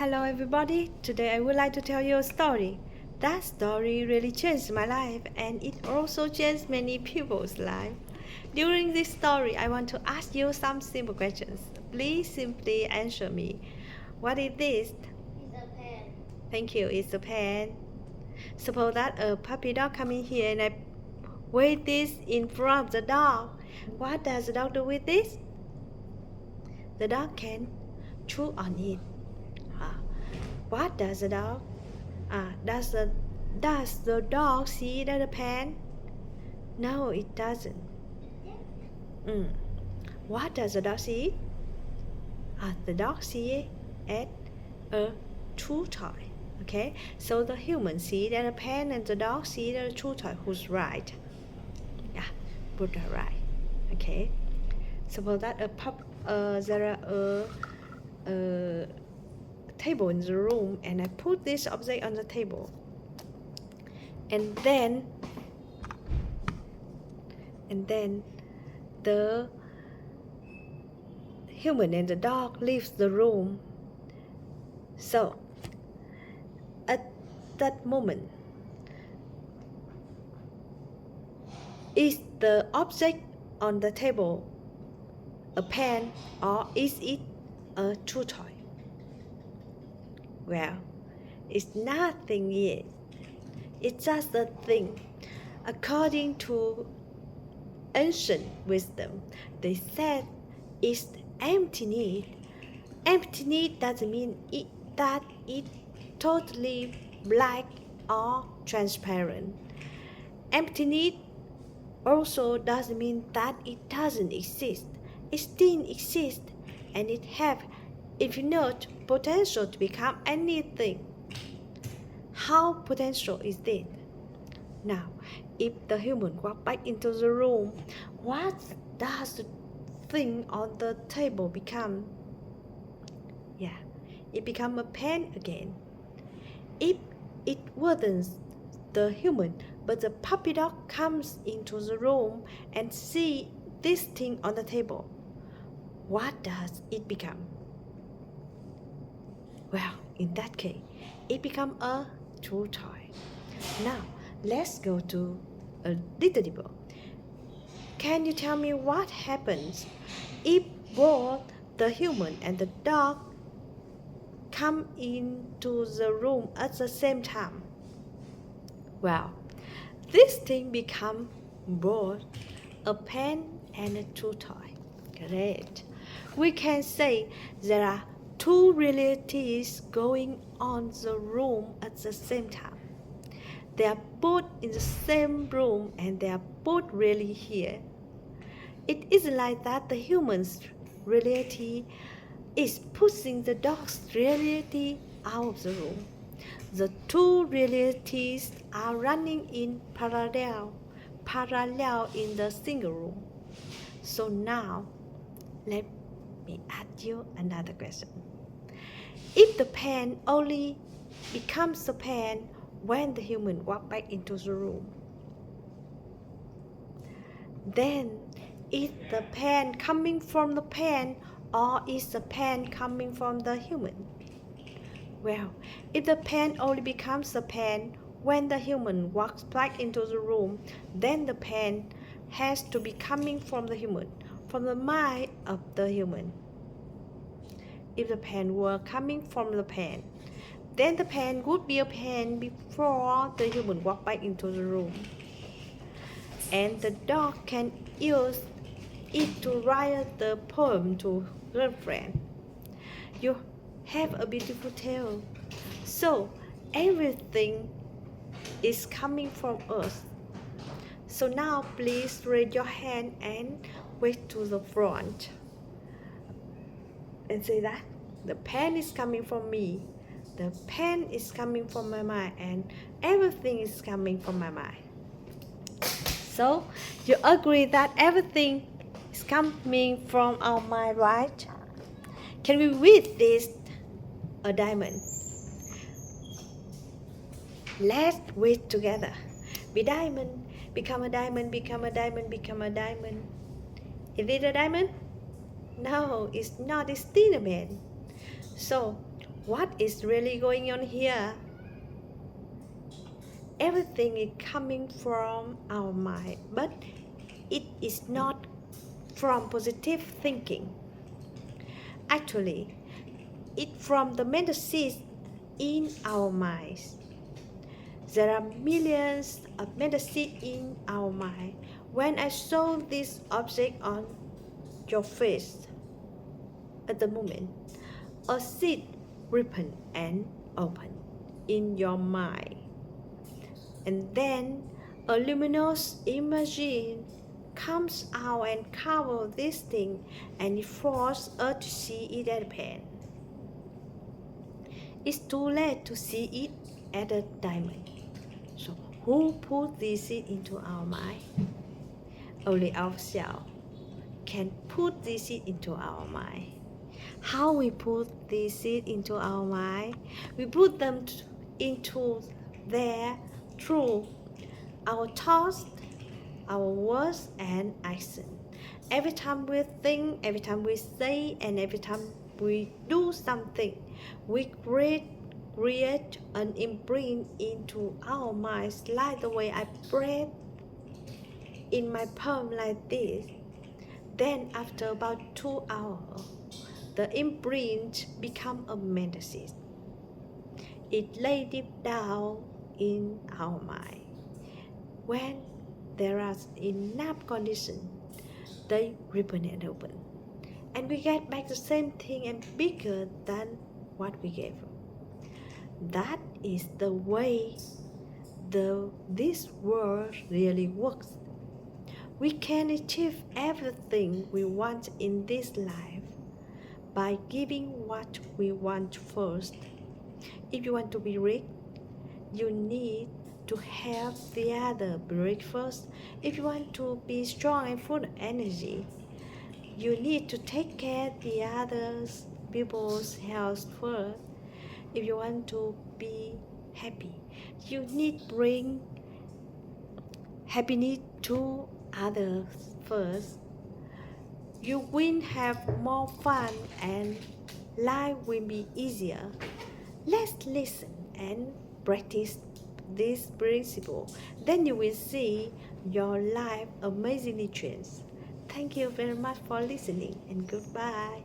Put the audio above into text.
Hello everybody, today I would like to tell you a story. That story really changed my life and it also changed many people's life. During this story, I want to ask you some simple questions. Please simply answer me. What is this? It's a pen. Thank you, it's a pen. Suppose that a puppy dog come in here and I wait this in front of the dog. What does the dog do with this? The dog can chew on it. What does the dog? Does the dog see the pen? No, it doesn't. What does the dog see? The dog see at a chew toy. Okay, so the human see that a pen and the dog see the chew toy. Who's right? Yeah, put that right. Okay. Suppose that there are a table in the room and I put this object on the table and then the human and the dog leaves the room. So at that moment, is the object on the table a pen or is it a chew toy? Well, it's nothing yet. It's just a thing. According to ancient wisdom, they said it's emptiness. Emptiness doesn't mean that it's totally black or transparent. Emptiness also doesn't mean that it doesn't exist. It still exists and it has infinite potential to become anything. How potential is it? Now, if the human walk back into the room, what does the thing on the table become? Yeah, it become a pen again. If it wasn't the human, but the puppy dog comes into the room and see this thing on the table, what does it become? Well, in that case, it become a chew toy. Now, let's go to a little deeper. Can you tell me what happens if both the human and the dog come into the room at the same time? Well, this thing become both a pen and a chew toy. Great. We can say there are two realities going on in the room at the same time. They are both in the same room and they are both really here. It isn't like that the human's reality is pushing the dog's reality out of the room. The two realities are running in parallel in the single room. So now, let me ask you another question. If the pen only becomes a pen when the human walks back into the room, then is the pen coming from the pen or is the pen coming from the human? Well, if the pen only becomes a pen when the human walks back into the room, then the pen has to be coming from the human, from the mind of the human. If the pen were coming from the pen, then the pen would be a pen before the human walked back into the room. And the dog can use it to write the poem to girlfriend. You have a beautiful tale. So everything is coming from us. So now please raise your hand and wait to the front. And say that the pen is coming from me. The pen is coming from my mind and everything is coming from my mind. So you agree that everything is coming from our mind, right? Can we read this a diamond? Let's read together. Be diamond, become a diamond, become a diamond, become a diamond. Is it a diamond? No, it's not. It's still a man. So What is really going on here? Everything is coming from our mind, but it is not from positive thinking. Actually, it's from the mental seeds in our minds. There are millions of mental seeds in our mind. When I saw this object on your face at the moment, a seed ripened and opened in your mind. And then a luminous image comes out and covers this thing, and it forces us to see it at a pen. It's too late to see it at a diamond. So who put this seed into our mind? Only ourselves can put this seed into our mind. How we put this seed into our mind? We put them into there through our thoughts, our words, and action. Every time we think, every time we say, and every time we do something, we create an imprint into our minds, like the way I breathe in my palm like this. Then after about 2 hours, the imprint become a medicine. It lay deep down in our mind. When there are enough conditions, they ripen and open. And we get back the same thing and bigger than what we gave. That is the way this world really works. We can achieve everything we want in this life by giving what we want first. If you want to be rich, you need to have the other be rich first. If you want to be strong and full of energy, you need to take care of the others people's health first. If you want to be happy, you need to bring happiness to others first. You will have more fun and life will be easier. Let's listen and practice this principle. Then you will see your life amazingly change. Thank you very much for listening and goodbye.